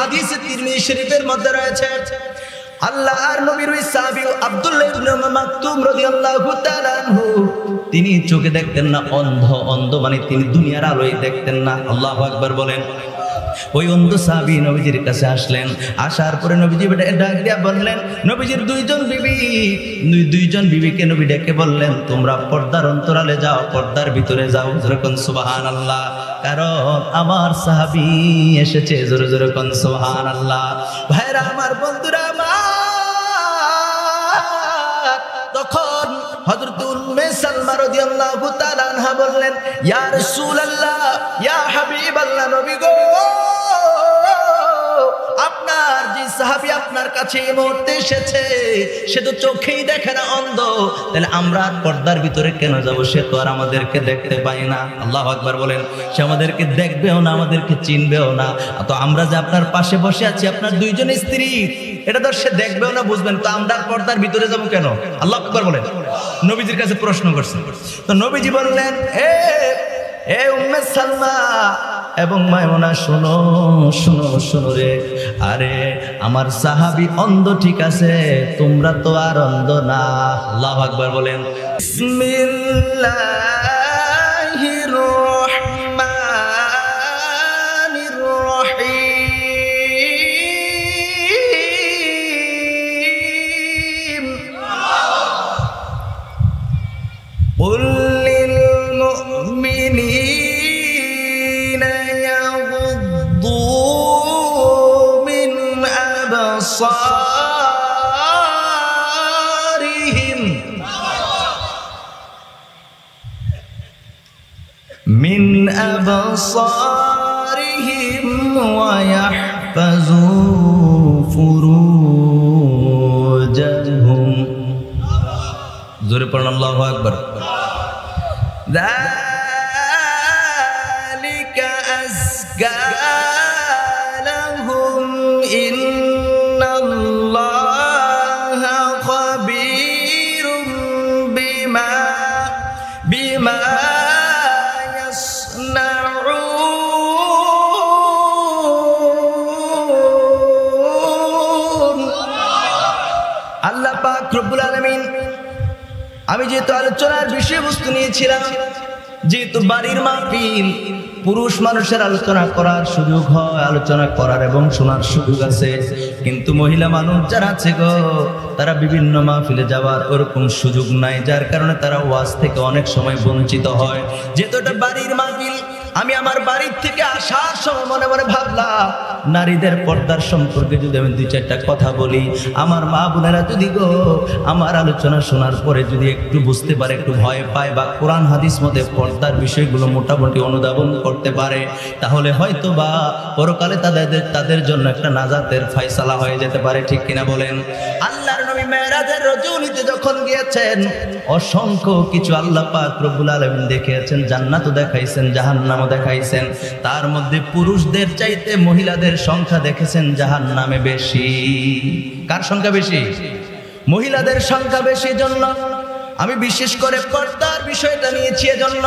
হাদিসে তিরমিজি শরীফের মধ্যে রয়েছে আল্লাহর নবীর ওই সাহাবী আব্দুল্লাহ ইবনে মাকতুম রাদিয়াল্লাহু তাআলা আনহু তিনি চোখে দেখতেন না, অন্ধ মানে তিনি দুনিয়ার আলোয় দেখতেন না। আল্লাহু আকবার বলেন। ওই অন্ধ সাহাবী নবীজির কাছে আসলেন, আসার পরে নবীজি ডাক দিয়া বললেন, নবীজির দুইজন বিবিকে নবী ডেকে বললেন, তোমরা পর্দার অন্তরালে যাও, পর্দার ভিতরে যাও। জোরে কোন সুবহানাল্লাহ, কারণ আমার সাহাবী এসেছে। জোরে জোরে কোন সুবহানাল্লাহ। ভাইরা আমার, বন্ধুরা আমার, তখন হযরত উম্মে সালমা রাদিয়াল্লাহু তাআলা আনহা বললেন, ইয়া রাসূলুল্লাহ, ইয়া হাবিবাল্লাহ, নবী গো, আপনার যে সাহাবী আপনার কাছে এই মুহূর্তে এসেছে সে তো চোখেই দেখে না, অন্ধ, তাহলে আমরা পর্দার ভিতরে কেন যাব? সে তো আর আমাদেরকে দেখতে পায় না। আল্লাহু আকবার বলেন। সে আমাদেরকে দেখবেও না, আমাদেরকে চিনবেও না। তো আমরা যে আপনার পাশে বসে আছি, আপনার দুইজন স্ত্রী, এটা তো সে দেখবেও না, বুঝবেন, তো আমরা পর্দার ভিতরে যাব কেন? আল্লাহু আকবার বলেন। নবীজির কাছে প্রশ্ন করছেন। তো নবীজি বললেন, এ উম্মে সালমা এবং মায়মুনা, শোনো শোনো শোনো রে, আরে আমার সাহাবী অন্ধ ঠিক আছে, তোমরা তো আর অন্ধ না। আল্লাহু আকবার বলেন। বিসমিল্লাহির রহমানির রহিম। কুল লিল মুমিনিনা ইয়াগুদ্দু মিন আবসারিহিম ওয়া ইয়াহফাযু ফুরুজাহুম। জোরে পড়ুন আল্লাহু আকবার। যালিকা আযকা লাহুম ইন্নাল্লাহা খাবীরুম বিমা ইয়াসনাউন। আল্লাহ পাক রব্বুল আলামিন, আমি যেহেতু আলোচনার বিষয়বস্তু নিয়েছিলাম, যেহেতু বাড়ির মাহফিল, পুরুষ মানুষের আলোচনা করার সুযোগ হয়, আলোচনা করার এবং শোনার সুযোগ আছে, কিন্তু মহিলা মানুষ যারা আছে গো, তারা বিভিন্ন মাহফিলে যাওয়ার ওরকম সুযোগ নাই, যার কারণে তারা ওয়াজ থেকে অনেক সময় বঞ্চিত হয়। যেহেতু এটা বাড়ির মাহফিল, আমি আমার বাড়ির থেকে আসার সময় মনে মনে ভাবলাম, নারীদের পর্দার সম্পর্কে যদি আমি দুই চারটা কথা বলি, আমার মা বোনেরা যদি গো আমার আলোচনা শোনার পরে যদি একটু বুঝতে পারে, একটু ভয় পায়, বা কোরআন হাদিস মধ্যে পর্দার বিষয়গুলো মোটামুটি অনুধাবন করতে পারে, তাহলে হয়তো বা পরকালে তাদের জন্য একটা নাজাতের ফয়সালা হয়ে যেতে পারে। ঠিক কিনা বলেন? আল্লাহর নবী মেরাজের রজনীতে যখন গিয়েছেন, অসংখ্য কিছু আল্লাহ পাক রব্বুল আলামিন দেখিয়েছেন, জান্নাতও দেখাইছেন, জাহান্নামও দেখাইছেন। তার মধ্যে পুরুষদের চাইতে মহিলাদের সংখ্যা দেখেছেন জাহান্নামে বেশি। কার সংখ্যা বেশি? মহিলাদের সংখ্যা বেশি। জন্য আমি বিশেষ করে পর্দার বিষয়টা নিয়েছি। এজন্য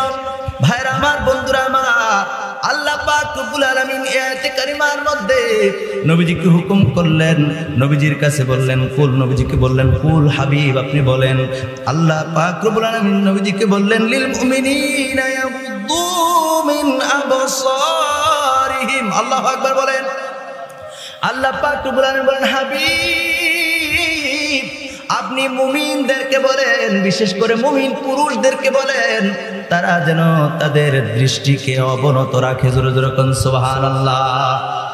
ভাইরা আমার, বন্ধুরা আমার, আল্লাহ পাক রব্বুল আলামিন আয়াতে কারিমার মধ্যে নবীজিকে হুকুম করলেন, নবীজির কাছে বললেন কুল, নবীজিকে বললেন কুল হাবিব আপনি বলেন। আল্লাহ পাক রব্বুল আলামিন নবীজিকে বললেন লিল মুমিনিনা ইয়াগুদ্দু মিন আবসারিহিম। আল্লাহু আকবার বলেন। আল্লাহ পাক রব্বুল আলামিন বলেন, হাবিব আপনি মুমিনদেরকে বলেন, বিশেষ করে মুমিন পুরুষদেরকে বলেন, তারা যেন তাদের দৃষ্টিকে অবনত রাখে। জোরে জোরে কোন সুবহানাল্লাহ।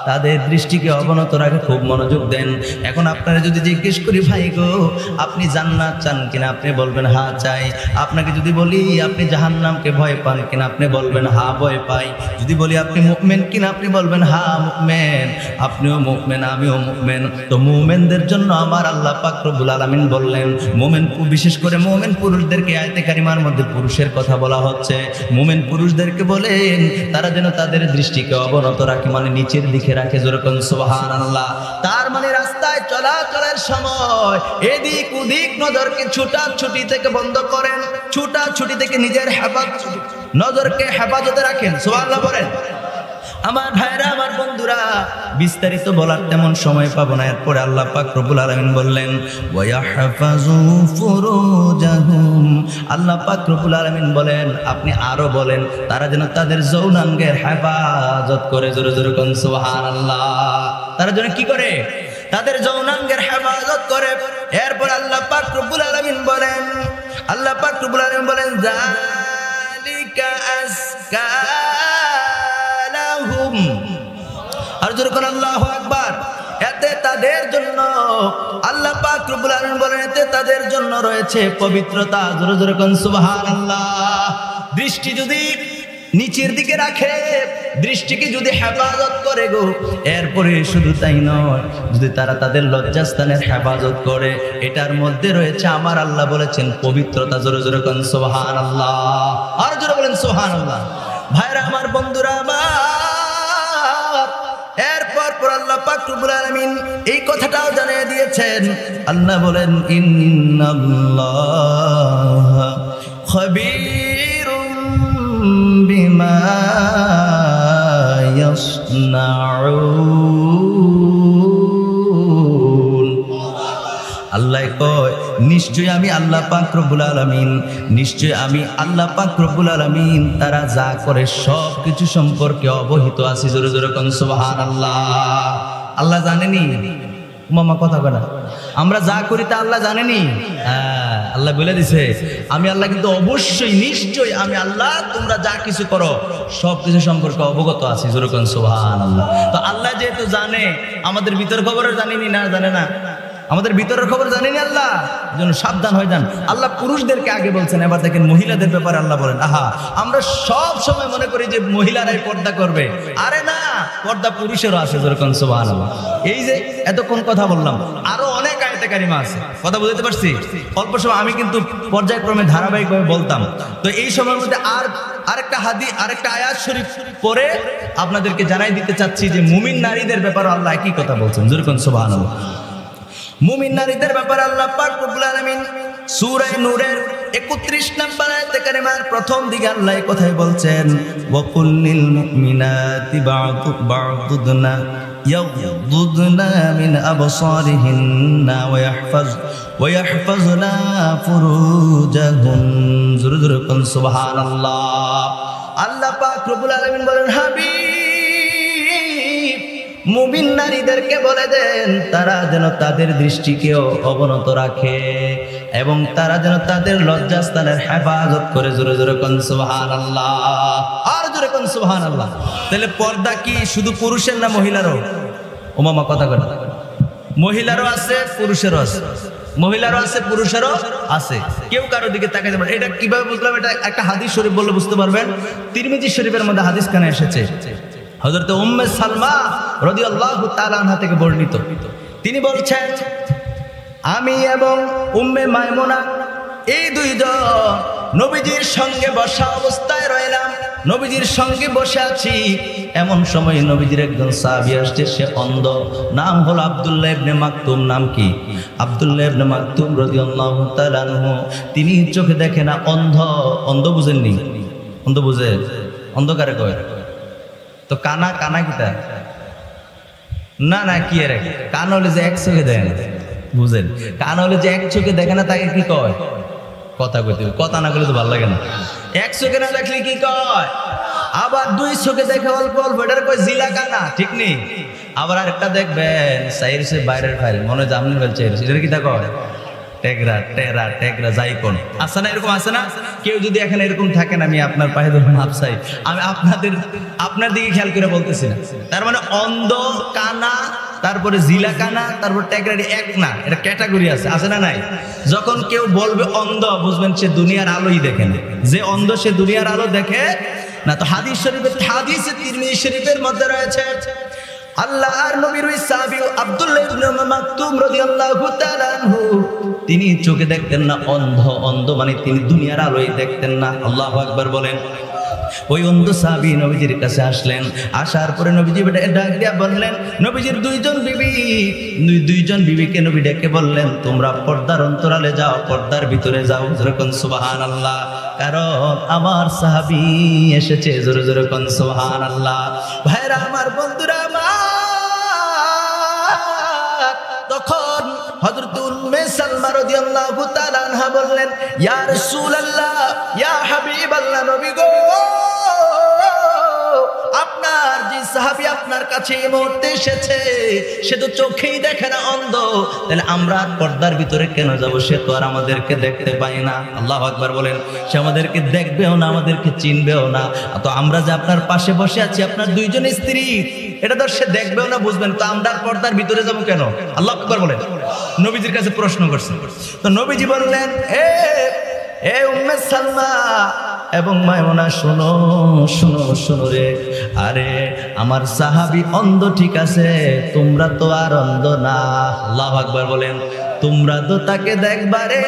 তাদের দৃষ্টিকে অবনত রাখে, খুব মনোযোগ দেন। এখন আপনারা যদি জিজ্ঞেস করি, ভাই গো আপনি জান্নাত চান কিনা, আপনি বলবেন হ্যাঁ চাই। আপনাকে যদি বলি আপনি জাহান্নামকে ভয় পান কিনা, আপনি বলবেন হ্যাঁ ভয় পাই। যদি বলি আপনি মুমিন কিনা, আপনি বলবেন হ্যাঁ মুমিন। আপনিও মুমিন, আমিও মুমিন। তো মুমিনদের জন্য আমার আল্লাহ পাক রব্বুল আলামিন বললেন, মুমিন বিশেষ করে মুমিন পুরুষদেরকে আয়াতে কারিমার মধ্যে পুরুষের কথা বলা হচ্ছে। মুমিন পুরুষদেরকে বলেন তারা যেন তাদের দৃষ্টিকে অবনত রাখে, মানে নিচের দিকে রাখে। যেরকম সুবহানাল্লাহ। তার মানে রাস্তায় চলাচলের সময় এদিক ওদিক নজরকে ছুটাছুটি থেকে বন্ধ করেন, ছুটাছুটি থেকে নিজের নজরকে হেফাজতে রাখেন। সুবহানাল্লাহ বলেন। আমার ভাইরা, আমার বন্ধুরা, বিস্তারিত বলার তেমন সময় পাবো না। এরপরে আল্লাহ পাক রব্বুল আলামিন বললেন ওয়ায়াহফাযু ফুরুজাহুম, আল্লাহ পাক রব্বুল আলামিন বলেন আপনি আরো বলেন তারা যেন তাদের যৌনাঙ্গের হেফাজত করে। জোরে জোরে কোন সুবহানাল্লাহ। তারা যেন কি করে? তাদের যৌনাঙ্গের হেফাজত করে। এরপর আল্লাহ পাক রব্বুল আলামিন বলেন, আল্লাহ পাক রব্বুল আলামিন বলেন যালিকা আসকা আর যখন আল্লাহু আকবার, এতে তাদের জন্য আল্লাহ পাক রব্বুল আলামিন বলেন এতে তাদের জন্য রয়েছে পবিত্রতা। জোরে জোরে কোন সুবহানাল্লাহ। দৃষ্টি যদি নিচের দিকে রাখে, দৃষ্টিকে যদি হেফাজত করে গো, এরপরে শুধু তাই নয়, যদি তারা তাদের লজ্জাস্থানের হেফাজত করে, এটার মধ্যে রয়েছে আমার আল্লাহ বলেছেন পবিত্রতা। জোরে জোরে কোন সুবহানাল্লাহ। আর জোরে বলেন সুবহানাল্লাহ। ভাইরা আমার, বন্ধুরা আমার, এরপর পর আল্লাহ পাক রব্বুল আলামিন এই কথাটাও জানিয়ে দিয়েছেন। আল্লাহ বলেন ইন্নাল্লাহা খাবীরুম বিমা ইয়াসনাউন। আল্লাহ কয় নিশ্চয় আমি আল্লাহ পাক রব্বুল আলামিন, নিশ্চয় আমি আল্লাহ পাক রব্বুল আলামিন তারা যা করে সব কিছু সম্পর্কে অবহিত আছি। জোরে জোরে কোন সুবহানাল্লাহ। আল্লাহ জানেনি? মামা কথা কনা, আমরা যা করি তা আল্লাহ জানেনি? হ্যাঁ, আল্লাহ বলে দিছে আমি আল্লাহ কিন্তু অবশ্যই নিশ্চয়ই আমি আল্লাহ তোমরা যা কিছু করো সব কিছু সম্পর্কে অবগত আছি। জোরে কোন সুবহানাল্লাহ। তো আল্লাহ যেহেতু জানে, আমাদের ভিতর খবরও জানেনি না? জানে না? আমাদের ভিতরের খবর জানেনি আল্লাহ, যেন সাবধান হয়ে যান। আল্লাহ পুরুষদেরকে আগে বলছেন, এবার দেখেন মহিলাদের ব্যাপারে আল্লাহ বলেন আহা, আমরা সব সময় মনে করি যে মহিলারাই পর্দা করবে। আরে না, পর্দা পুরুষেরও আছে। যেরকম সুবহানাল্লাহ। এই যে এতক্ষণ কথা বললাম, আরো অনেক আয়াতে কারিমা আছে। কথা বুঝতে পারছি? অল্প সময় আমি কিন্তু পর্যায়ক্রমে ধারাবাহিকভাবে বলতাম। তো এই সময়ের মধ্যে আরেকটা হাদিস, আরেকটা আয়াত শরীফ পড়ে আপনাদেরকে জানাই দিতে চাচ্ছি যে মুমিন নারীদের ব্যাপারে আল্লাহ কি কথা বলছেন। যেরকম সুবহানাল্লাহ। মুমিন নারীদের ব্যাপারে আল্লাহ পাক রব্বুল আলামিন সূরা নূরের 31 নম্বর আয়াতে কারিমার প্রথম দিকে আল্লাহ এই কথাই বলছেন ওয়া কুল্লিল মুমিনাতি বা'দুদনা ইয়াগদুদনা মিন আবসারিহিন্না ওয়া ইয়াহফাজনা ফুরুজাহুন। জোরে জোরে কোন সুবহানাল্লাহ। আল্লাহ পাক রব্বুল আলামিন বলেন হাবিব, মুমিন নারীদেরকে বলে দেন তারা যেন তাদের দৃষ্টিকেও অবনত রাখে এবং তারা যেন তাদের লজ্জাস্থানের হেফাজত করে। জোরে জোরে কোন সুবহানাল্লাহ। আর জোরে কোন সুবহানাল্লাহ। তাহলে পর্দা কি শুধু পুরুষের না মহিলারও? ও মামা কথা বলে, মহিলারও আছে পুরুষেরও আছে, মহিলারও আছে পুরুষেরও আছে। কেউ কারো দিকে তাকাতে পারে। এটা কিভাবে বুঝলাম? এটা একটা হাদিস শরীফ বললে বুঝতে পারবেন। তিরমিজি শরীফের মধ্যে হাদিস খানে এসেছে, হযরত উম্মে সালমা রাদিয়াল্লাহু তাআলা আনহা থেকে বর্ণিত। তিনি বলছেন আমি এবং উম্মে মাইমুনা এই দুইজন নবীজির সঙ্গে বসা অবস্থায় রইলাম। নবীজির সঙ্গে বসে আছি, এমন সময় নবীজির একজন সাহাবী আসছে, সে অন্ধ। নাম হলো আব্দুল্লাহ ইবনে মাকতুম। নাম কি? আব্দুল্লাহ ইবনে মাকতুম রাদিয়াল্লাহু তাআলা আনহু। তিনি চোখে দেখে না, অন্ধ। অন্ধ বুঝেননি? অন্ধ বুঝে? অন্ধকারে কয় তো কানা, কানা কিতা? না না, কি এর কান হলে যে এক চোখে দেখে না, বুঝেন? কান হলে যে এক চোখে দেখে না তাকে কি কয়? কথা কইতে, কথা না বলে তো ভালো লাগে না। এক চোখে না দেখলে কি কয়? আবার দুই চোখে দেখে অল্প অল্প, এটার কয় জিলা কানা, ঠিক নেই? আবার আরেকটা দেখবেন সাইর সে বাইরের ফাইল, মনে হয় জামনি ফেলছে, এটা কি তা কয়? টেকরা টেরা টেকরা যাই কোন আছে না, এরকম আছে না? কেউ যদি এখানে এরকম থাকেন, আমি আপনার পায়ে ধরে মাপ চাই, আমি আপনার দিকে খেয়াল করে বলতেছি না। তার মানে অন্ধ, কানা, তারপরে জিলা কানা, তারপর টেকরারি এক না, এটা ক্যাটাগরি আছে, আছে না নাই? যখন কেউ বলবে অন্ধ, বুঝবেন সে দুনিয়ার আলোই দেখে না। যে অন্ধ সে দুনিয়ার আলো দেখে না। তো হাদিস শরীফের, হাদিসে তিরমিজি শরীফের মধ্যে রয়েছে আল্লাহর নবীর ওই সাহাবী আব্দুল্লাহ ইবনে মাকতুম রাদিয়াল্লাহু তাআলা আনহু, তিনি চোখে দেখতেন না, অন্ধ। অন্ধ মানে তিনি দুনিয়ার আলোই দেখতেন না। আল্লাহু আকবার বলেন। ওই অন্ধ সাহাবী নবীজির কাছে আসলেন। আসার পরে নবীজি ডাক দিয়া বললেন, নবীজির দুইজন বিবিকে নবী ডেকে বললেন, তোমরা পর্দার অন্তরালে যাও, পর্দার ভিতরে যাও। জোরে কোন সুবহানাল্লাহ, কারণ আমার সাহাবী এসেছে। জোরে জোরে কোন সুবহানাল্লাহ। ভাইরা আমার, বন্ধুরা আমার, তখন হযরত উম্মে সালমা রাদিয়াল্লাহু তাআলা আনহা বললেন, ইয়া রাসূলুল্লাহ, ইয়া হাবিবাল্লাহ, নবী গো, আপনার যে সাহাবী আপনার কাছে এই মুহূর্তে এসেছে, সে তো চোখেই দেখে না, অন্ধ। তাহলে আমরা পর্দার ভিতরে কেন যাব? সে তো আর আমাদেরকে দেখতে পাই না। আল্লাহু আকবার বলেন। সে আমাদেরকে দেখবেও না, আমাদেরকে চিনবেও না। তো আমরা যে আপনার পাশে বসে আছি, আপনার দুইজন স্ত্রী, এটা তো সে দেখবেও না, বুঝবেন, তো আমরা পর্দার ভিতরে যাব কেন? আল্লাহু আকবার বলেন। নবীজির কাছে প্রশ্ন করছেন। তো নবীজি বললেন, এ উম্মে সালমা এবং মায়মুনা, শোনো শোনো শোনো রে, আরে আমার সাহাবী অন্ধ ঠিক আছে, তোমরা তো আর অন্ধ না। আল্লাহু আকবার বলেন। তোমরা তো তাকে দেখবারে,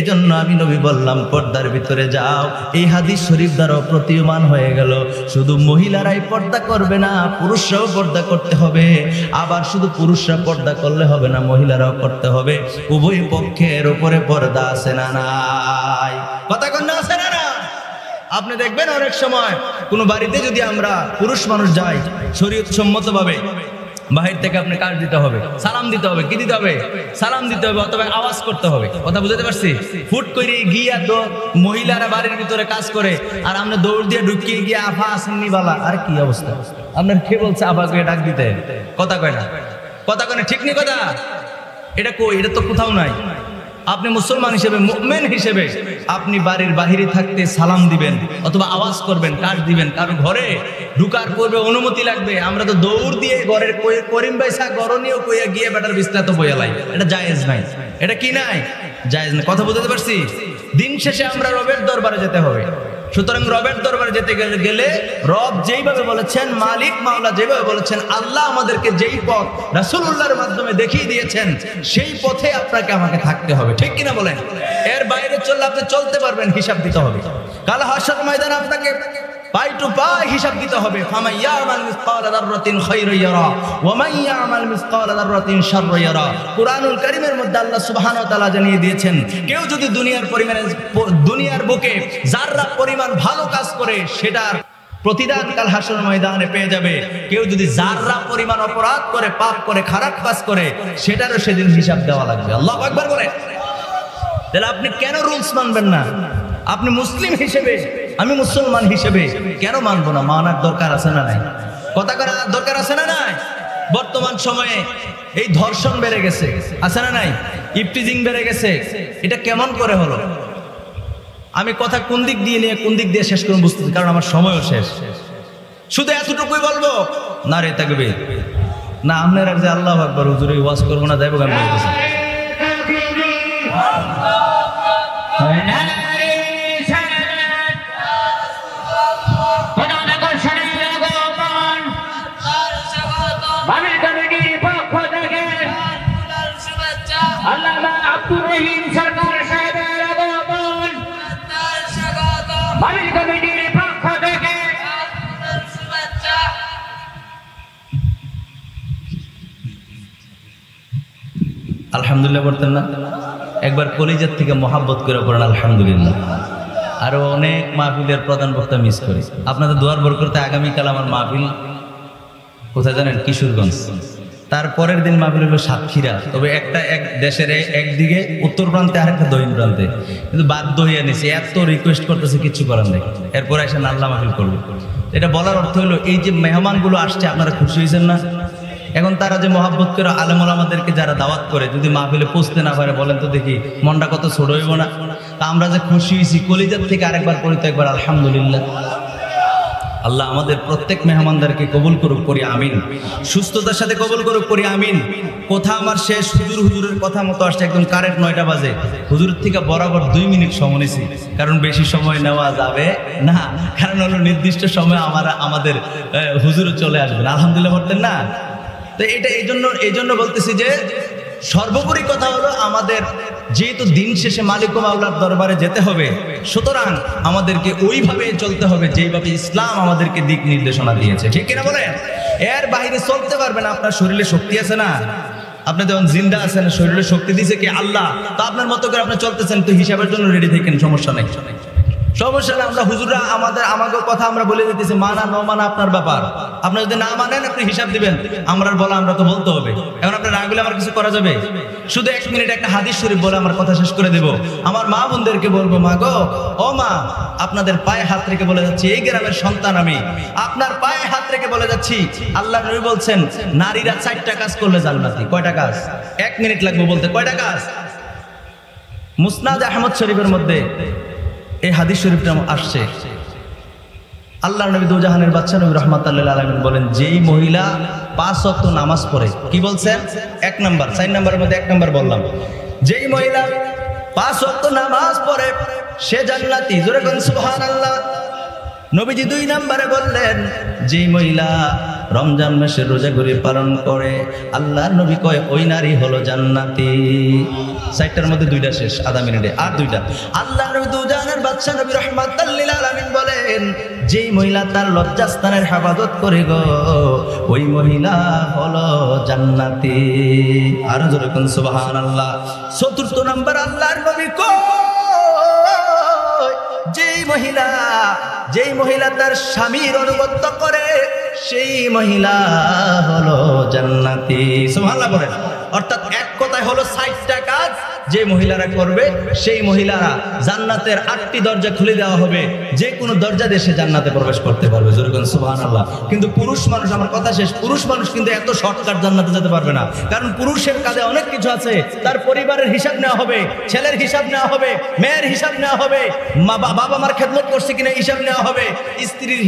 এজন্য আমি নবী বললাম পর্দার ভিতরে যাও। এই হাদিস শরীফ দ্বারা প্রতীয়মান হয়ে গেল, শুধু মহিলারাই পর্দা করবে না, পুরুষরাও পর্দা করতে হবে। আবার শুধু পুরুষরা পর্দা করলে হবে না, মহিলারাও করতে হবে। উভয় পক্ষের উপরে পর্দা আছে না নাই? কথা কন্যা আছে না না? আপনি দেখবেন অনেক সময় কোনো বাড়িতে যদি আমরা পুরুষ মানুষ যাই, শরীয়ত সম্মত ভাবে বাহির থেকে আপনি কাজ দিতে হবে, সালাম দিতে হবে। কি দিতে হবে? সালাম দিতে হবে, অথবা আওয়াজ করতে হবে। কথা বুঝতে পারছি? ফুট করে গিয়া তো মহিলারা বাড়ির ভিতরে কাজ করে, আর আমরা দৌড় দিয়ে ঢুকিয়ে গিয়ে আফা আসেননি বালা, আর কি অবস্থা? আপনার কে বলছে আফাকে ডাক দিতে? কথা কয় না, কথা কয় না, ঠিক নেই কথা? এটা কই? এটা তো কোথাও নাই। আপনি মুসলমান হিসেবে, মুমিন হিসেবে আপনি বাড়ির বাহিরে থাকতে সালাম দিবেন অথবা আওয়াজ করবেন, কাজ দিবেন। কারণ ঘরে ঢুকার পূর্বে অনুমতি লাগবে। আমরা তো দৌড় দিয়ে ঘরের করিম বাইসা গরনীয় কইয়া গিয়ে বেটার বিস্তারিত বইয়ালাই, এটা জায়েজ নাই। এটা কি নাই? জায়েজ নাই। কথা বুঝতে পারছি? দিন শেষে আমরা রবের দরবারে যেতে হবে। সুতরাং রবের দরবারে যেতে গেলে রব যেইভাবে বলেছেন, মালিক মাওলা যেভাবে বলেছেন, আল্লাহ আমাদেরকে যেই পথ রাসূলুল্লাহর মাধ্যমে দেখিয়ে দিয়েছেন, সেই পথে আপনাকে আমাকে থাকতে হবে। ঠিক কিনা বলেন? এর বাইরে চললে আপনি চলতে পারবেন, হিসাব দিতে হবে। কাল হাসর ময়দানে আপনাকে পাই টু পাই হিসাব দিতে হবে। ফামান ইয়ামাল মিসকালা যাররাতিন খায়রান ইয়ারা ওয়া মান ইয়ামাল মিসকালা যাররাতিন শাররান ইয়ারা। কুরআনুল কারীমের মধ্যে আল্লাহ সুবহানাহু ওয়া তাআলা জানিয়ে দিয়েছেন, কেউ যদি দুনিয়ার বুকে যাররা পরিমাণ ভালো কাজ করে, সেটার প্রতিদান কাল হাসর ময়দানে পেয়ে যাবে। কেউ যদি যাররা পরিমাণ অপরাধ করে, পাপ করে, খারাপ কাজ করে, সেটারও সেদিন হিসাব দেওয়া লাগবে। আল্লাহু আকবার বলেন। তাহলে আপনি কেন রুলস মানবেন না? আপনি মুসলিম হিসেবে, আমি মুসলমান হিসেবে কেন মানবো না? মানার দরকার আছে না নাই? কথা করার দরকার আছে না নাই? বর্তমান সময়ে এই ধর্ষণ বেড়ে গেছে, আছে না নাই? ইফটিজিং বেড়ে গেছে। এটা কেমন করে হলো? আমি কথা কোন দিক দিয়ে নিয়ে কোন দিক দিয়ে শেষ করব বুঝতেছি, কারণ আমার সময়ও শেষ। শুধু এতটুকুই বলবো, না রে তাকবীর, না আপনারা যে আল্লাহু আকবার হুজুর ওয়াজ করবো না, যাইবো আমি বলতেছি। আলহামদুলিল্লাহ বলতেন না? একবার কলিজার থেকে মহাব্বত করে পড়েন আলহামদুলিল্লাহ। আরো অনেক মাহফিলের প্রধান বক্তা মিস করি। আপনাদের দোয়ার বরকতে আগামীকাল আমার মাহফিল কোথায় জানেন? কিশোরগঞ্জ। তারপরের দিন মাহফিল হলো সাতক্ষীরা। তবে একটা এক দেশের একদিকে উত্তর প্রান্তে, আর একটা দক্ষিণ প্রান্তে, কিন্তু বাধ্য হয়ে নিয়েছে, এত রিকোয়েস্ট করতেছে, কিছু করার নেই। এরপর এসে আল্লাহ মাহফিল করবো। এটা বলার অর্থ হলো, এই যে মেহমানগুলো আসছে, আপনারা খুশি হয়েছেন না? এখন তারা যে মহাব্বত করে আলেম ওলামাদেরকে যারা দাওয়াত করে, যদি মাহফিলে পৌঁছতে না পারে, বলেন তো দেখি মনটা কত ছোট হইব না? তা আমরা যে খুশি হয়েছি, কলিজার থেকে আরেকবার পড়ি তো একবার আলহামদুলিল্লাহ। আল্লাহ আমাদের প্রত্যেক মেহমানদেরকে কবুল করুক, করি আমিন। সুস্থতার সাথে কবুল করুক, করি আমিন। কথা আমার শেষ, হুজুরের কথা মতো আসছে, একদম কারেক্ট 9টা বাজে। হুজুরের থেকে বরাবর 2 মিনিট সময় নিয়েছি, কারণ বেশি সময় নেওয়া যাবে না। কারণ হলো নির্দিষ্ট সময় আমাদের হুজুরও চলে আসবেন, আলহামদুলিল্লাহ বলতেন না? তো এটা এই জন্য বলতেছি যে সর্বোপরি কথা হলো, আমাদের যেহেতু দিন শেষে মালিক ও মাওলার দরবারে যেতে হবে, সুতরাং আমাদেরকে ওইভাবে চলতে হবে যেইভাবে ইসলাম আমাদেরকে দিক নির্দেশনা দিয়েছে, ঠিক কিনা বলেন? এর বাইরে চলতে পারবেন না। আপনার শরীরে শক্তি আছে না, আপনি যখন জিন্দা আছেন, শরীরে শক্তি দিয়েছে কি আল্লাহ, তো আপনার মতো করে আপনি চলতেছেন, তো হিসাবের জন্য রেডি থাকেন, সমস্যা নেই, সমস্যা নেই। আমরা হুজুররা আমাদের কথা আমরা বলে দিতেছি, মানা ন মানা আপনার ব্যাপার। আপনি যদি না মানেন আপনি হিসাব দিবেন, আমরা বলা আমরা তো বলতে হবে। এখন আপনার না বলে আমার কিছু করা যাবে? শুধু 1 মিনিট একটা হাদিস শরীফ বলে আমার কথা শেষ করে দেব। আমার মা বোনদেরকে বলবো, মা গো, ও মা, আপনাদের পায়ে হাত রেখে বলে যাচ্ছি, এই গ্রামের সন্তান আমি, আপনার পায়ে হাত রেখে বলে যাচ্ছি, আল্লাহ নবী বলছেন নারীরা 4টা কাজ করলে জান্নাতি। কয়টা কাজ? 1 মিনিট লাগবে বলতে। কয়টা কাজ? মুসনাদ আহমদ শরীফের মধ্যে এই হাদিস শরীফটা আসছে। আল্লাহর নবী দুজাহানের বাদশা নবী রাহমাতুল লিল আলামিন বলেন, যেই মহিলা 5 ওয়াক্ত নামাজ পড়ে, কি বলছেন? 1 নাম্বার, 4 নাম্বারের মধ্যে 1 নাম্বার বললাম, যেই মহিলা 5 ওয়াক্ত নামাজ পড়ে সে জান্নাতি। জোরে বলেন সুবহানাল্লাহ। নবীজি 2 নাম্বারে বললেন, যেই মহিলা রমজান মাসের রোজাগুলি পালন করে, আল্লাহর নবী কয় ওই নারী হলো জান্নাতি। 4টার মধ্যে 2টা শেষ, আধা মিনিটে আর 2টা। আল্লাহর নবী দুজাহানের বাদশা নবী রাহমাতুল লিল আলামিন বলেন, যেই মহিলা তার লজ্জাস্থানের হেফাজত করে গো, ওই মহিলা হলো জান্নাতি। আর জোরে কোন সুবহানাল্লাহ। 4র্থ নাম্বার আল্লাহর নবী কয়, যেই মহিলা তার স্বামীর অনুগত্য করে সেই মহিলা হলো জান্নাতি। সুবহানাল্লাহ বলেন। অর্থাৎ এক কথায় হলো 60টা কাজ যে মহিলারা করবে সেই মহিলারা জান্নাতের 8টি দরজা খুলে দেওয়া হবে, যে কোনো দরজা দিয়ে সে জান্নাতে প্রবেশ করতে পারবে। জোরে বলেন সুবহানাল্লাহ। কিন্তু পুরুষ মানুষ, আমার কথা শেষ, পুরুষ মানুষ কিন্তু এত শর্টকাট জান্নাতে যেতে পারবে না, কারণ পুরুষের কাঁধে অনেক কিছু আছে। তার পরিবারের হিসাব নেওয়া হবে, ছেলের হিসাব নেওয়া হবে, মেয়ের হিসাব নেওয়া হবে, বাবা মার খেদমত করছে কিনা হিসাব নেওয়া হবে, স্ত্রীর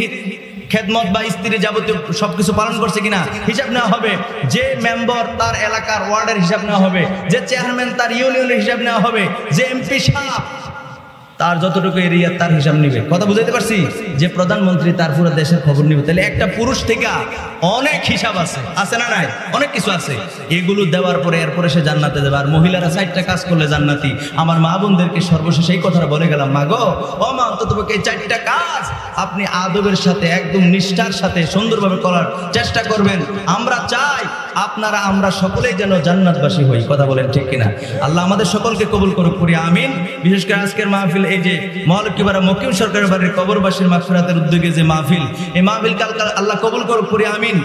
খেদমত বা স্ত্রীর যাবতীয় সবকিছু পালন করছে কিনা হিসাব নেওয়া হবে, যে মেম্বার তার এলাকার ওয়ার্ডের হিসাব নেওয়া হবে, যে চেয়ারম্যান তার ইউনিয়নের হিসাব নেওয়া হবে, যে এমপি সাহেব তার যতটুকু এরিয়া তার হিসাব নিবে। কথা বুঝাইতে পারছি? যে প্রধানমন্ত্রী তার পুরো দেশের খবর নিবে। তাহলে একটা পুরুষ থেকে অনেক হিসাব আছে, আছে না নাই? অনেক কিছু আছে। এগুলো দেওয়ার পরে এরপরে সে জান্নাতে যাবে। আর মহিলারা 4টা কাজ করলে জান্নাতি। আমার মা বোনদেরকে সর্বশেষ এই কথাটা বলে গেলাম, মা গো, ও মা, অন্তত এই 4টা কাজ আপনি আদবের সাথে একদম নিষ্ঠার সাথে সুন্দরভাবে করার চেষ্টা করবেন। আমরা চাই আপনারা আমরা সকলেই যেন জান্নাতবাসী হই। কথা বলেন ঠিক কিনা? আল্লাহ আমাদের সকলকে কবুল করুক, করি আমিন। বিশেষ করে আজকের মাহফিল, এই যে মহালক্ষীপাড়া মকিম সরকারের বাড়ির কবরবাসীর মাগফিরাতের উদ্যোগে যে মাহফিল, এই মাহফিল কালকাল আল্লাহ কবুল করুক, করি আমিন।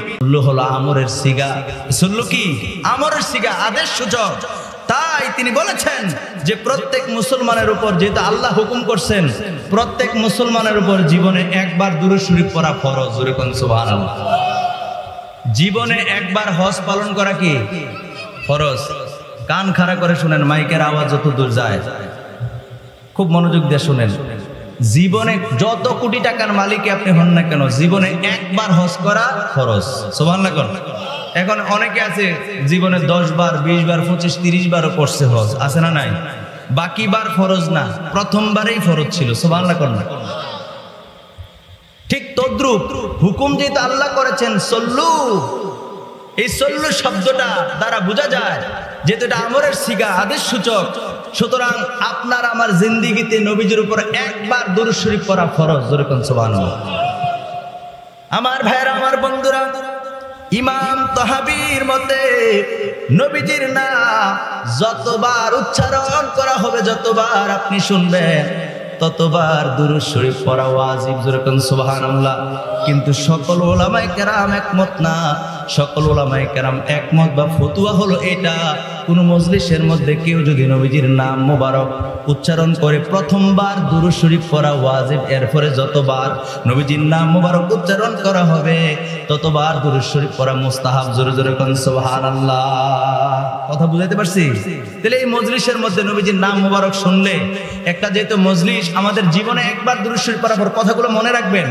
হলো আমরের সিগা, সুল্লু কি? আমরের সিগা, আদেশ সূচক। তাই তিনি বলেছেন যে প্রত্যেক মুসলমানের উপর, যেহেতু আল্লাহ হুকুম করছেন, প্রত্যেক মুসলমানের উপর জীবনে একবার দুরূদ শরীফ পড়া ফরজ। জোরে কোন সুবহানাল্লাহ। জীবনে একবার হজ পালন করা কি ফরজ? কান খাড়া করে শুনেন, মাইকের আওয়াজ যত দূর যায় খুব মনোযোগ দিয়ে শুনেন। জীবনে যত কোটি টাকার মালিক আপনি হন না কেন, জীবনে একবার হজ করা ফরজ। সুবহানাল্লাহ। এখন অনেকে আছে জীবনে 10 বার 20 বার 25 30 বারও করছে হজ, আছে না নাই? বাকি বার ফরজ না, প্রথমবারেই ফরজ ছিল। সুবহানাল্লাহ। ঠিক তদ্রুপ হুকুম যেহেতু আল্লাহ করেছেন সল্লু, এই সল্লু শব্দটা দ্বারা বোঝা যায় যেহেতু এটা আমরের সিগা, আদেশ সূচক, সুতরাং আপনার আমার জিন্দেগিতে নবীজির উপর একবার দুরূদ শরীফ পড়া ফরজ। জোরে কোন সুবহানাল্লাহ। আমার ভাইরা, আমার বন্ধুরা, ইমাম তাহাবীর মতে নবীজির নাম যতবার উচ্চারণ করা হবে, যতবার আপনি শুনবেন, ততবার দুরূদ শরীফ পড়া ওয়াজিব। জোরে কোন সুবহানাল্লাহ। কিন্তু সকল উলামায়ে কেরাম একমত না। সকল উলামায়ে কেরাম একমত বা ফতোয়া হলো এটা, কোন মজলিসের মধ্যে কেউ যদি নবীজির নাম মোবারক উচ্চারণ করে প্রথমবার দুরূদ শরীফ পড়া ওয়াজিব, এরপরে যতবার নবীজির নাম মোবারক উচ্চারণ করা হবে ততবার দুরূদ শরীফ পড়া মুস্তাহাব। জোরে জোরে কোন সুবহানাল্লাহ। কথা বুঝাইতে পারছি? তাহলে এই মজলিসের মধ্যে নবীজির নাম মোবারক শুনলে, একটা যেহেতু মজলিস, আমাদের জীবনে একবার দুরূদ শরীফ পড়া ফরজ। কথাগুলো মনে রাখবেন,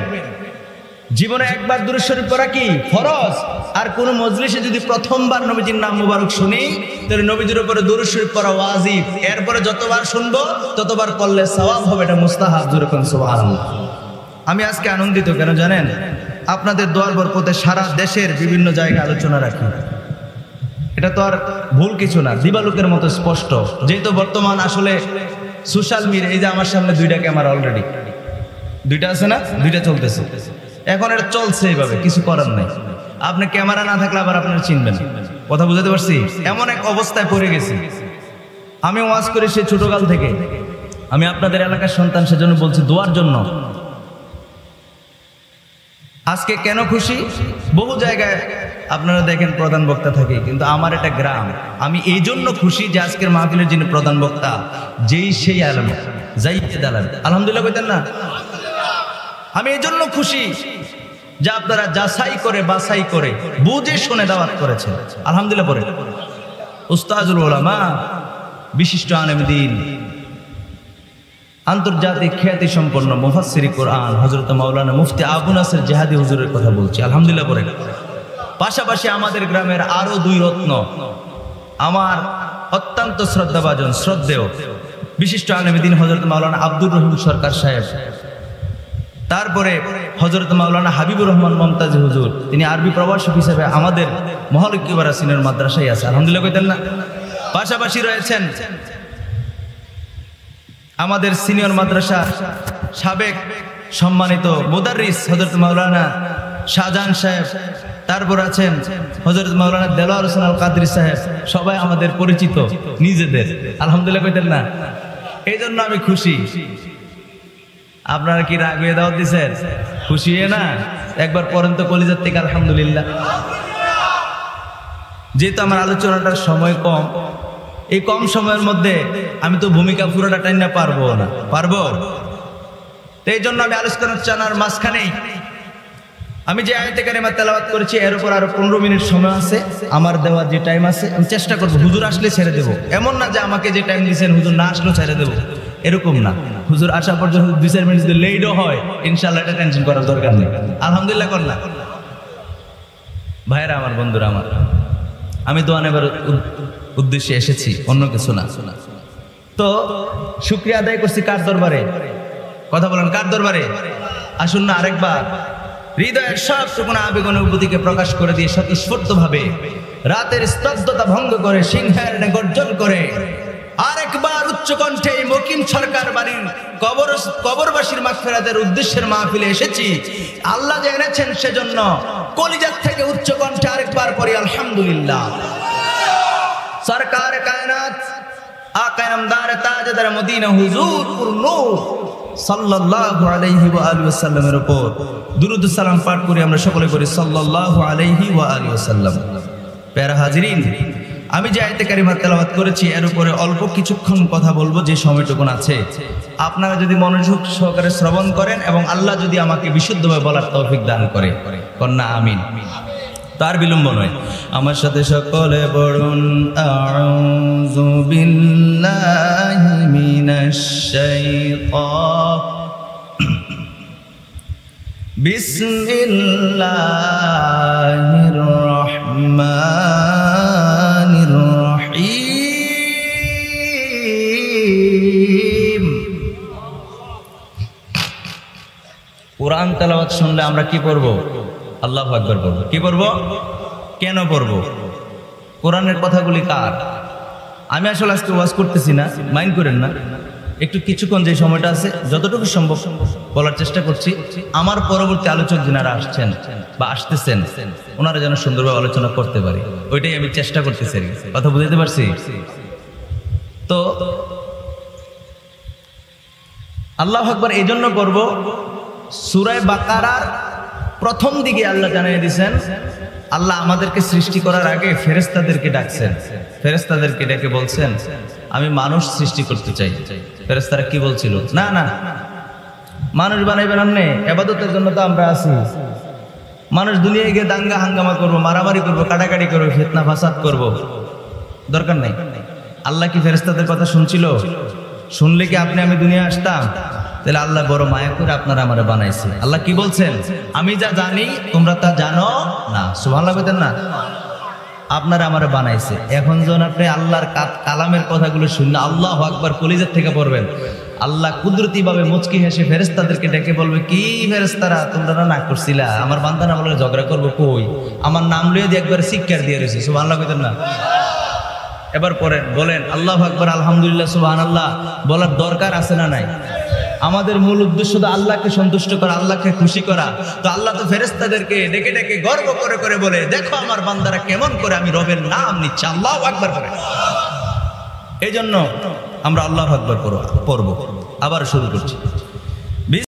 জীবনে একবার দুরূদ শরীফ পড়া কি ফরজ। আর কোন মজলিসে যদি প্রথমবার নবীজির নাম মোবারক শুনি, তাহলে নবীজির উপরে দুরূদ শরীফ পড়া ওয়াজিব। এরপরে যতবার শুনবো ততবার করলে সওয়াব হবে, এটা মুস্তাহাব। জোরে কোন সুবহানাল্লাহ। আমি আজকে আনন্দিত কেন জানেন? আপনাদের দোয়ার বরকতে সারা দেশের বিভিন্ন জায়গায় আলোচনা রাখি। এটা তো আর ভুল কিছু না, দিবালোকের মতো স্পষ্ট। যেহেতু বর্তমান আসলে সোশ্যাল মিডিয়া, এই যে আমার সামনে দুইটা ক্যামেরা, অলরেডি দুইটা আছে না, দুইটা চলতেছে, এখন এটা চলছে এইভাবে, কিছু করার নাই। আপনি ক্যামেরা না থাকলে আবার আপনারা চিনবেন। কথা বুঝাতে পারছি? এমন এক অবস্থায় পড়ে গেছি। আমি ওয়াজ করি সে ছোটকাল থেকে, আমি আপনাদের এলাকার সন্তান, সেজন্য বলছি দোয়ার জন্য। আজকে কেন খুশি? বহু জায়গায় আপনারা দেখেন প্রধান বক্তা থাকে, কিন্তু আমার এটা গ্রাম। আমি এই জন্য খুশি যে আজকের মাহফিলের যিনি প্রধান বক্তা, যেই সেই আলম জাইদ আলম, আলহামদুলিল্লাহ বলতেন না? আমি এই জন্য খুশি যে আপনারা যাচাই করে বাছাই করে বুঝে শুনে দাওয়াত করেছেন, আলহামদুলিল্লাহ। পরে উস্তাজুল উলামা, বিশিষ্ট আলেম দ্বীন, আন্তর্জাতিক খ্যাতি সম্পন্ন মুফাসসির কোরআন হযরত মাওলানা মুফতি আবু নাসের জিহাদি হুজুরের কথা বলছি, আলহামদুলিল্লাহ। পরে পাশাপাশি আমাদের গ্রামের আরো দুই রত্ন, আমার অত্যন্ত শ্রদ্ধাভাজন শ্রদ্ধেয় বিশিষ্ট আলেম দ্বীন হযরত মাওলানা আব্দুর রহিম সরকার সাহেব, তারপরে হযরত মাওলানা হাবিবুর রহমান মমতাজি হুজুর, তিনি আরবি প্রভাষক হিসেবে আমাদের মহলকিবারা সিনিয়র মাদ্রাসায় আছে, আলহামদুলিল্লাহ কইতেন না? পাশাপাশি রয়েছেন আমাদের সিনিয়র মাদ্রাসা সাবেক সম্মানিত মুদাররিস হযরত মাওলানা শাহজাহান সাহেব, তারপর আছেন হযরত মাওলানা দেলোয়ার হোসেন আল কাদরি সাহেব, সবাই আমাদের পরিচিত নিজেদের, আলহামদুলিল্লাহ কইতেন না? এই জন্য আমি খুশি। আপনারা কি রাগ হয়ে দাওয়াত দিচ্ছেন? খুশি হয়ে না? একবার পরেন তো কলিজার থেকে আলহামদুলিল্লাহ। যেহেতু আমার আলোচনাটার সময় কম, এই কম সময়ের মধ্যে আমি তো ভূমিকা পুরোটা টাইনা পারবো না, পারবো? এই জন্য আমি আলোচনার মাঝখানেই আমি যে আয়াতে কারিমা তেলাওয়াত করেছি, এর উপর আরো 15 মিনিট সময় আছে আমার দেওয়ার যে টাইম আছে, আমি চেষ্টা করবো হুজুর আসলে ছেড়ে দেবো। এমন না যে আমাকে যে টাইম দিয়েছেন হুজুর না আসলেও ছেড়ে দেবো, এরকম না। হুজুর আসা পর্যন্ত 2-4 মিনিট যদি লেটও হয়, ইনশাআল্লাহ এটা টেনশন করার দরকার নেই, আলহামদুলিল্লাহ। কর না ভাইরা আমার, বন্ধুরা আমার, আমি দোয়া নেবার উদ্দেশ্যে এসেছি, অন্য কিছু না। তো শুকরিয়া আদায় করছি কার দরবারে? কথা বলেন, কার দরবারে? আসুন না আরেকবার হৃদয়ের সবটুকুনা আবেগ অনুভূতিকে প্রকাশ করে দিয়ে স্বতঃস্ফূর্তভাবে রাতের স্তব্ধতা ভঙ্গ করে সিংহের গর্জন করে আরেকবার উচ্চ কণ্ঠে এই মকিম সরকার বাড়ির কবরবাসীর মাগফিরাতের উদ্দেশ্যের মাহফিলে এসেছি। আল্লাহ যে এনেছেন সেজন্য কলিজার থেকে উচ্চ কণ্ঠে আরেকবার পড়ি আলহামদুলিল্লাহ। সরকার কায়নাত আকা নামদার তাজদার মদিনা হুজুর পুর নূর সাল্লাল্লাহু আলাইহি ওয়া আলিহি ওয়াসাল্লামের উপর দুরূদ সালাম পাঠ করি আমরা সকলে, করি সাল্লাল্লাহু আলাইহি ওয়া আলিহি ওয়াসাল্লাম। প্যারা হাজিরিন, আমি যে আয়াতে কারিমা তেলাওয়াত করেছি এর উপরে অল্প কিছুক্ষণ কথা বলবো, যে সময়টুকুন আছে। আপনারা যদি মনোযোগ সহকারে শ্রবণ করেন এবং আল্লাহ যদি আমাকে বিশুদ্ধভাবে বলার তৌফিক দান করে, কন্যা আমিন। তার বিলম্ব নয়, আমার সাথে সকলে পড়ুন আউযু বিল্লাহি মিনাশ শাইতানির বিসমিল্লাহির রহমানির রহিম। কোরআন তেলাওয়াত শুনলে আমরা কি পড়বো? আল্লাহু আকবার পড়বো। কি পড়বো? কেন পড়বো? কোরআনের কথাগুলি কার? আমি আসলে আজকে ওয়াজ করতেছি না, মাইন্ড করেন না, একটু কিছুক্ষণ যে সময়টা আছে যতটুকু সম্ভব বলার চেষ্টা করছি। আমার পরবর্তী আলোচক যারা আসছেন বা আসতেছেন, ওনারা যেন সুন্দরভাবে আলোচনা করতে পারে, ওইটাই আমি চেষ্টা করতেছি। কথা বুঝতে পারছি তো? আল্লাহু আকবার এই জন্য পড়বো, সূরা বাকারার প্রথম দিকে আল্লাহ জানিয়ে দিয়েছেন, আল্লাহ আমাদেরকে সৃষ্টি করার আগে ফেরেশতাদেরকে ডাকছেন, ফেরেশতাদেরকে ডেকে বলছেন আমি মানুষ সৃষ্টি করতে চাই। ফেরেশতারা কি বলছিল? না না, মানুষ বানাইবেন আপনি, ইবাদতের জন্য তো আমরা আছি। মানুষ দুনিয়ায় গিয়ে দাঙ্গা হাঙ্গামা করবো, মারামারি করবো, কাটাকাটি করবো, ফিতনা ফাসাদ করবো, দরকার নাই। আল্লাহ কি ফেরেশতাদের কথা শুনছিল? শুনলে কি আপনি আমি দুনিয়া আসতাম? তাহলে আল্লাহ বড় মায়া করে আপনারা আমারে বানাইছে। আল্লাহ কি বলছেন? আমি যা জানি তোমরা তা জানো না। সুবহানাল্লাহ বলেন না? আপনারা আমারে বানাইছে। এখন যখন আপনি আল্লাহর কালামের কথাগুলো শুনলে আল্লাহু আকবার কলিজার থেকে পড়বেন, আল্লাহ কুদরতি ভাবে মুচকি হেসে ফেরেশতাদেরকে ডেকে বলবে, কি ফেরেশতারা তোমরা না করছিলা আমার বান্দা না বলে ঝগড়া করবো, কই আমার নাম লইয়ে দিয়ে একবার শিক্ষার দিয়ে রয়েছে, সুবহানাল্লাহ কইতেন না? এবার পড়েন, বলেন আল্লাহু আকবার, আলহামদুলিল্লাহ, সুবহানাল্লাহ বলার দরকার আছে না নাই? আমাদের মূল উদ্দেশ্য তো আল্লাহকে সন্তুষ্ট করা, আল্লাহকে খুশি করা। তো আল্লাহ তো ফেরেশতাদেরকে ডেকে ডেকে গর্ব করে করে বলে, দেখো আমার বান্দারা কেমন করে আমি রবের নাম নিচ্ছে, আল্লাহু আকবার করে। এই জন্য আমরা আল্লাহু আকবার পড়ব। আবার শুরু করছি।